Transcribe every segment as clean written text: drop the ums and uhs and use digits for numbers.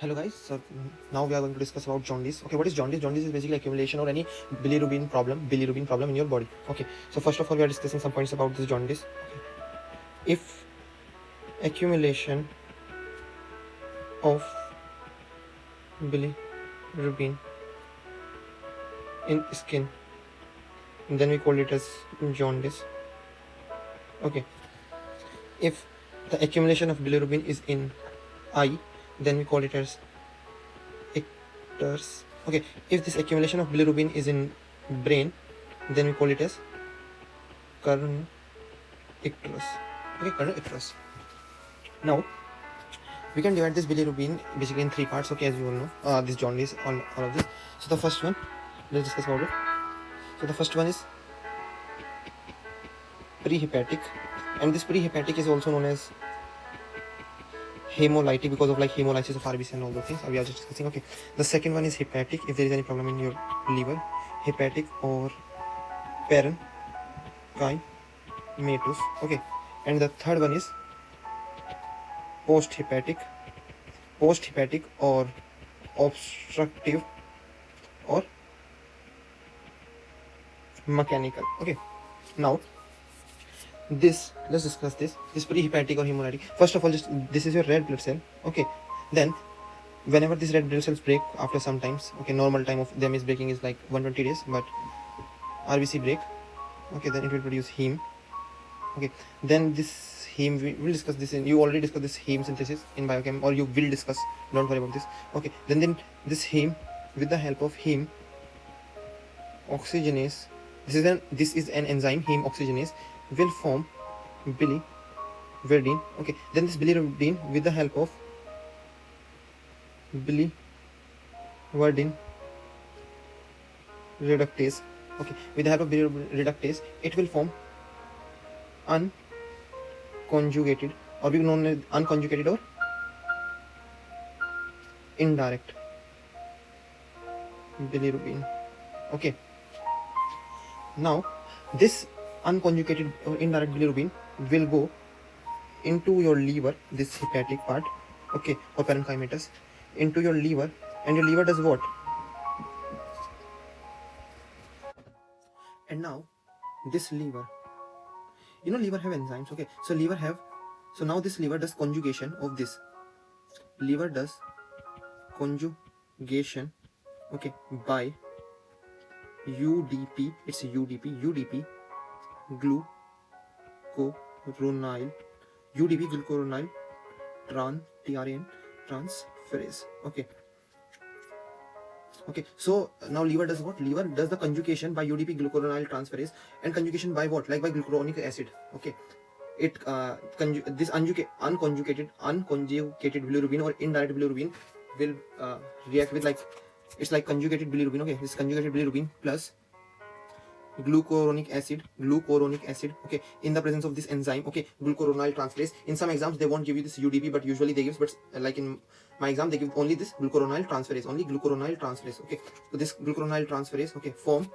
Hello guys, so now we are going to discuss about jaundice. Okay, what is jaundice? Jaundice is basically accumulation or any bilirubin problem in your body. Okay, so first of all we are discussing some points about this jaundice. Okay. If accumulation of bilirubin in skin, then we call it as jaundice. Okay, if the accumulation of bilirubin is in eye, then we call it as Icterus. Okay, if this accumulation of bilirubin is in brain, then we call it as Icterus. Okay, Icterus. Now we can divide this bilirubin basically in three parts. Okay, as you all know, this jaundice, all of this. So the first one, let's discuss about it. So the first one is prehepatic, and this prehepatic is also known as hemolytic because of like hemolysis of RBC and all those things we are just discussing. Okay, the second one is hepatic, if there is any problem in your liver, hepatic or parenchymatous. Okay, and the third one is post-hepatic or obstructive or mechanical. Okay, now this, let's discuss this prehepatic or hemolytic. First of all, just this is your red blood cell. Okay, then whenever these red blood cells break after some times, okay, normal time of them is breaking is like 120 days, but RBC break, okay, then it will produce heme. Okay, then this heme, we will discuss this in, you already discussed this heme synthesis in biochem, or you will discuss, don't worry about this. Okay, then this heme, with the help of heme oxygenase, this is an enzyme, heme oxygenase, will form bilirubin. Okay, then this bilirubin, with the help of bilirubin reductase, okay, with the help of bilirubin reductase, it will form unconjugated, or we known as unconjugated or indirect bilirubin. Okay, now this unconjugated or indirect bilirubin will go into your liver, this hepatic part, okay, or parenchymatous, into your liver, and your liver does what? And now this liver, liver have enzymes. Okay, so now this liver does conjugation of this. Liver does conjugation, okay, by UDP. It's UDP glucuronyl TRN transferase. Okay, so now liver does what? Liver does the conjugation by UDP glucuronyl transferase, and conjugation by what? Like by glucuronic acid. Okay, it this unconjugated bilirubin or indirect bilirubin will react with, like, it's like conjugated bilirubin. Okay, this conjugated bilirubin plus glucuronic acid, okay, in the presence of this enzyme, okay, glucuronyl transferase. In some exams they won't give you this UDP, but usually they give, but like in my exam they give only this glucuronyl transferase, okay. So this glucuronyl transferase, okay, form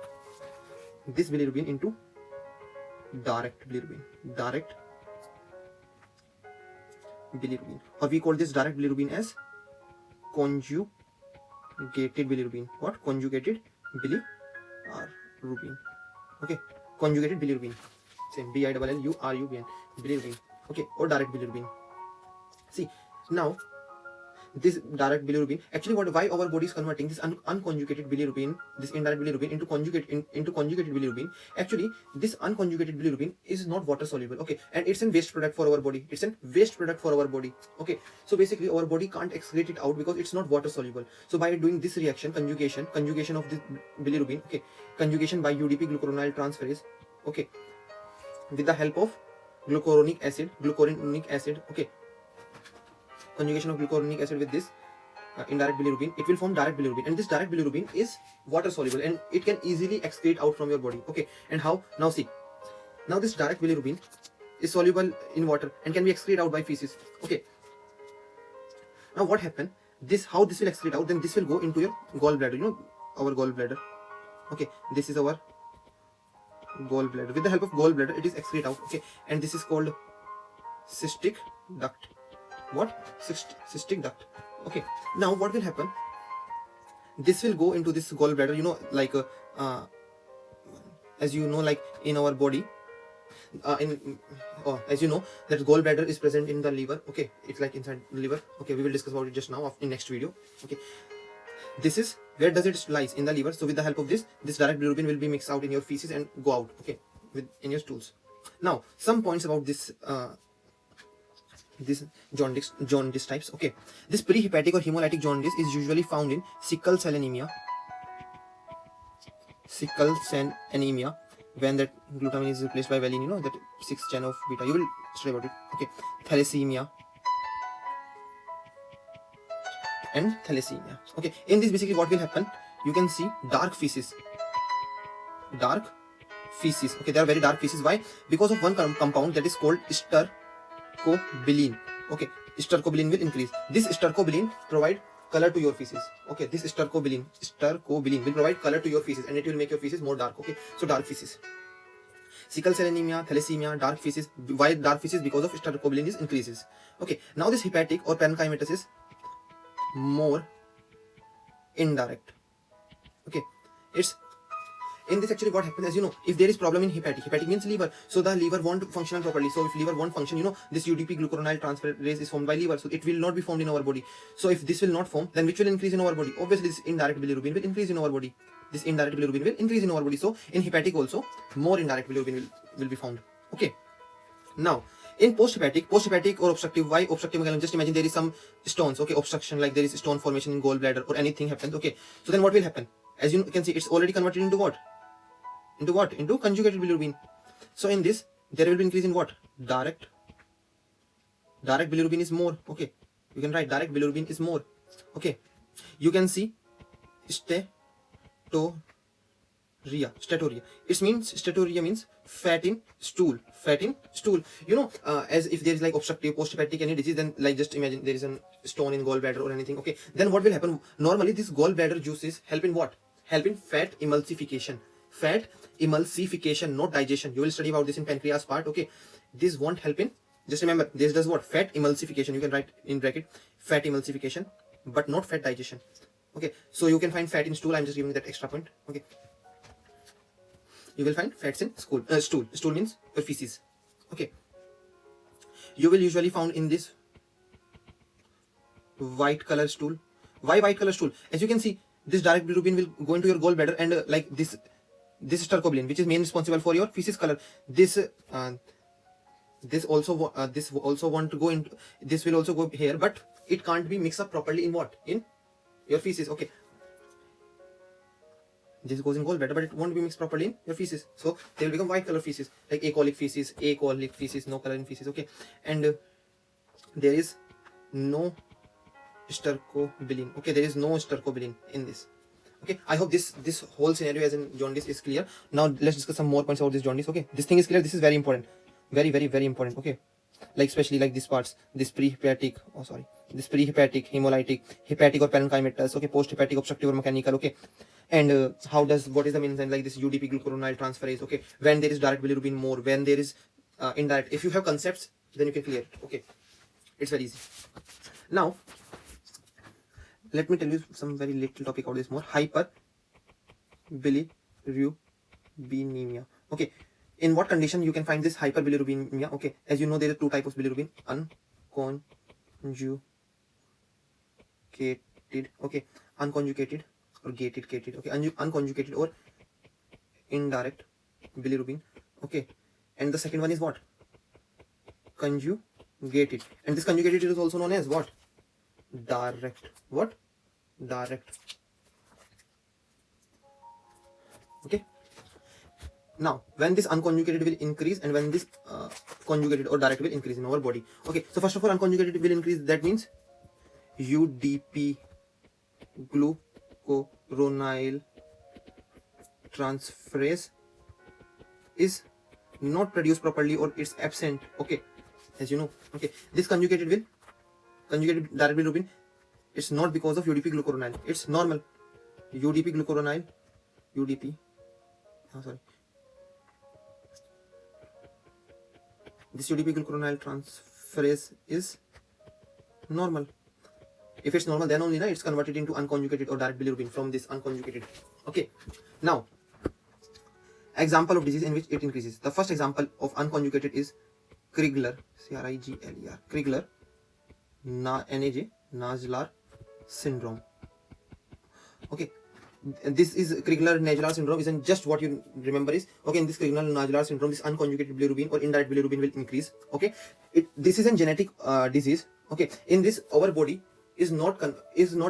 this bilirubin into direct bilirubin, or we call this direct bilirubin as conjugated bilirubin. What? Conjugated bilirubin. Okay, conjugated bilirubin, same, BILLURUBIN, bilirubin, okay, or direct bilirubin. See, now this direct bilirubin, actually why our body is converting this unconjugated bilirubin, this indirect bilirubin, into conjugated bilirubin. Actually this unconjugated bilirubin is not water soluble, okay, and it's a waste product for our body. Okay, so basically our body can't excrete it out because it's not water soluble. So by doing this reaction, conjugation of this bilirubin, okay, conjugation by UDP glucuronyl transferase, okay, with the help of glucuronic acid, okay, conjugation of glucuronic acid with this indirect bilirubin, it will form direct bilirubin, and this direct bilirubin is water soluble and it can easily excrete out from your body. Okay, and how? Now see, now this direct bilirubin is soluble in water and can be excreted out by feces. Okay, now what happened? How this will excrete out? Then this will go into your gallbladder. Our gallbladder. Okay, this is our gallbladder. With the help of gallbladder, it is excrete out. Okay, and this is called cystic duct. What? Cystic duct. Okay, now what will happen, this will go into this gallbladder, you know, like as you know, like in our body, as you know, that gallbladder is present in the liver. Okay, it's like inside the liver. Okay, we will discuss about it just now in next video. Okay, this is where does it lies in the liver. So with the help of this direct bilirubin will be mixed out in your feces and go out, okay, in your stools. Now some points about this jaundice types. Okay, this prehepatic or hemolytic jaundice is usually found in sickle cell anemia, when that glutamine is replaced by valine, you know, that 6th chain of beta. You will study about it. Okay, thalassemia and thalassemia. Okay, in this basically what will happen, you can see dark feces. Okay, they are very dark feces. Why? Because of one compound that is called stercobilin. Okay, stercobilin will increase. This stercobilin provide color to your feces. Okay, this stercobilin will provide color to your feces and it will make your feces more dark. Okay, so dark feces. Sickle cell anemia, thalassemia, dark feces. Why dark feces? Because of stercobilin is increases. Okay, now this hepatic or parenchymatous is more indirect. Okay, it's in this actually what happens, as you know, if there is problem in hepatic means liver, so the liver won't function properly. So if liver won't function, you know, this UDP glucuronide transferase is formed by liver, so it will not be formed in our body. So if this will not form, then which will increase in our body? Obviously this indirect bilirubin will increase in our body. So in hepatic also more indirect bilirubin will be found. Okay, now in post-hepatic or obstructive. Why obstructive mechanism? Just imagine there is some stones. Okay, obstruction, like there is stone formation in gallbladder or anything happens. Okay, so then what will happen? As you can see, it's already converted into what? Into conjugated bilirubin. So in this there will be increase in what? Direct bilirubin is more. Okay, you can write direct bilirubin is more. Okay, you can see statoria. Statoria means fat in stool. You know, as if there is like obstructive post-hepatic any disease, then like just imagine there is a stone in gallbladder or anything. Okay, then what will happen? Normally this gallbladder juices help in what? Help in fat emulsification, not digestion. You will study about this in pancreas part. Okay, this won't help in, just remember, this does what? Fat emulsification. You can write in bracket fat emulsification, but not fat digestion. Okay, so you can find fat in stool. I'm just giving that extra point. Okay, you will find fats in stool. Stool means feces. Okay, you will usually found in this white color stool. Why white color stool? As you can see, this direct bilirubin will go into your gallbladder, and like this stercobilin, which is main responsible for your feces color, this also want to go into, this will also go here, but it can't be mixed up properly in what? In your feces. Okay, this goes in gallbladder, but it won't be mixed properly in your feces, so they will become white color feces, like acolic feces, no color in feces. Okay, and there is no stercobilin. Okay, there is no stercobilin in this. Okay, I hope this whole scenario as in jaundice is clear. Now let's discuss some more points about this jaundice. Okay, this thing is clear. This is very important, very important. Okay, like especially like these parts, this prehepatic, hemolytic, hepatic or parenchymatous. Okay, post-hepatic, obstructive or mechanical. Okay, and what is the means, and like this UDP glucuronide transferase. Okay, when there is direct bilirubin more, when there is indirect. If you have concepts, then you can clear it. Okay, it's very easy. Now let me tell you some very little topic about this more. Hyperbilirubinemia. Okay, in what condition you can find this hyperbilirubinemia? Okay, as you know, there are two types of bilirubin: unconjugated. Okay, unconjugated or gated. Okay, unconjugated or indirect bilirubin. Okay, and the second one is what? Conjugated, and this conjugated is also known as what? Direct. What? Direct. Okay, now when this unconjugated will increase, and when this conjugated or direct will increase in our body. Okay, so first of all, unconjugated will increase. That means UDP glucuronide transferase is not produced properly, or it's absent. Okay, as you know. Okay, this conjugated direct bilirubin, it's not because of UDP glucuronide. It's normal. UDP glucuronide, this UDP glucuronide transferase is normal. If it's normal, then only it's converted into unconjugated or direct bilirubin from this unconjugated. Okay, now example of disease in which it increases. The first example of unconjugated is Krigler, Krigler, Krigler Naegeli syndrome. Okay, this is Krigler-Naegeli syndrome. Isn't just what you remember is, okay, in this Krigler-Naegeli syndrome, this unconjugated bilirubin or indirect bilirubin will increase. Okay, this is a genetic disease. Okay, in this our body is not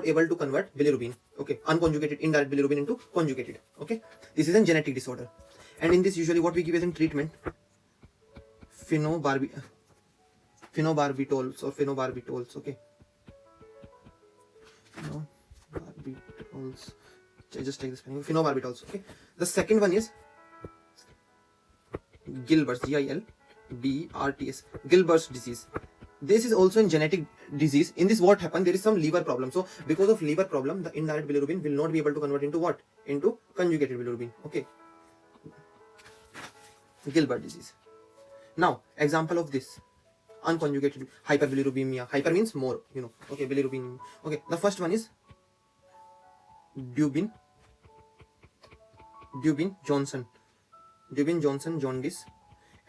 able to convert bilirubin. Okay, unconjugated indirect bilirubin into conjugated. Okay, this is a genetic disorder, and in this usually what we give as in treatment, phenobarbitols or phenobarbitols. Okay, phenobarbital. Just take this phenobarbitols. Okay, the second one is Gilbert's, Gilbert's, Gilbert's disease. This is also a genetic disease. In this what happened, there is some liver problem. So because of liver problem, the indirect bilirubin will not be able to convert into what? Into conjugated bilirubin. Okay, Gilbert disease. Now example of this unconjugated hyperbilirubinemia. Hyper means more, you know. Okay, bilirubin. Okay, the first one is Dubin-Johnson jaundice,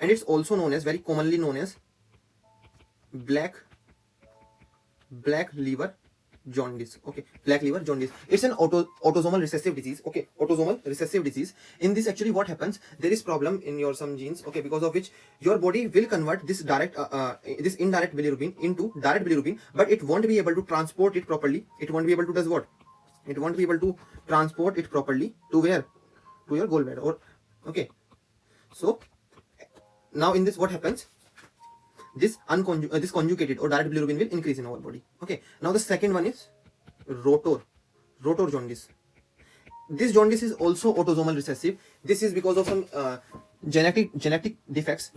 and it's also known as, very commonly known as, black liver jaundice. Okay, black liver jaundice. It's an autosomal recessive disease. Okay, autosomal recessive disease. In this actually what happens, there is problem in your some genes. Okay, because of which your body will convert this this indirect bilirubin into direct bilirubin, but it won't be able to transport it properly. It won't be able to does what? It won't be able to transport it properly to where? To your gallbladder. Or okay, so now in this what happens, this conjugated or direct bilirubin will increase in our body. Okay, now the second one is rotor jaundice. This jaundice is also autosomal recessive. This is because of some genetic defects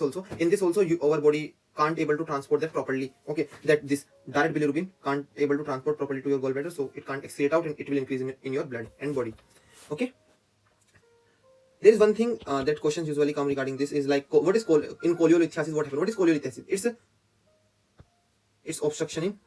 also. In this also our body can't able to transport that properly. Okay, that this direct bilirubin can't able to transport properly to your gallbladder, so it can't excrete out and it will increase in your blood and body. Okay, there is one thing that questions usually come regarding this is like, what is in cholelithiasis? What happens? What is cholelithiasis? It's obstruction in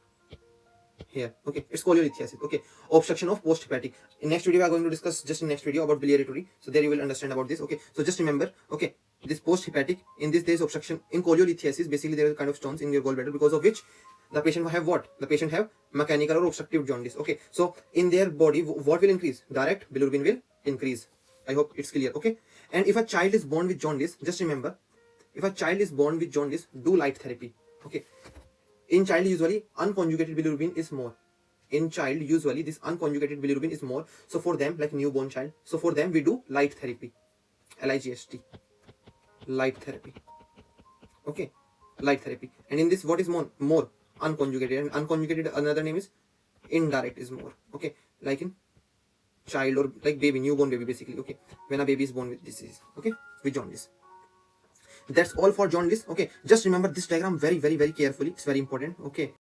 here. Okay, it's cholelithiasis. Okay, obstruction of post-hepatic. In next video we are going to discuss just in next video about biliary, so there you will understand about this. Okay, so just remember, okay, this post-hepatic, in this there is obstruction in cholelithiasis. Basically there is a kind of stones in your gallbladder, because of which the patient will have what? The patient have mechanical or obstructive jaundice. Okay, so in their body what will increase? Direct bilirubin will increase. I hope it's clear. Okay, and if a child is born with jaundice, just remember, if a child is born with jaundice, do light therapy. Okay, in child usually unconjugated bilirubin is more. In child usually this unconjugated bilirubin is more. So for them, like newborn child, so for them we do light therapy, LIGST, light therapy. Okay, light therapy. And in this what is more unconjugated, and unconjugated another name is indirect is more. Okay, like in child or like baby, newborn baby basically. Okay, when a baby is born with disease, okay, with jaundice. That's all for jaundice. Okay, just remember this diagram very carefully. It's very important. Okay.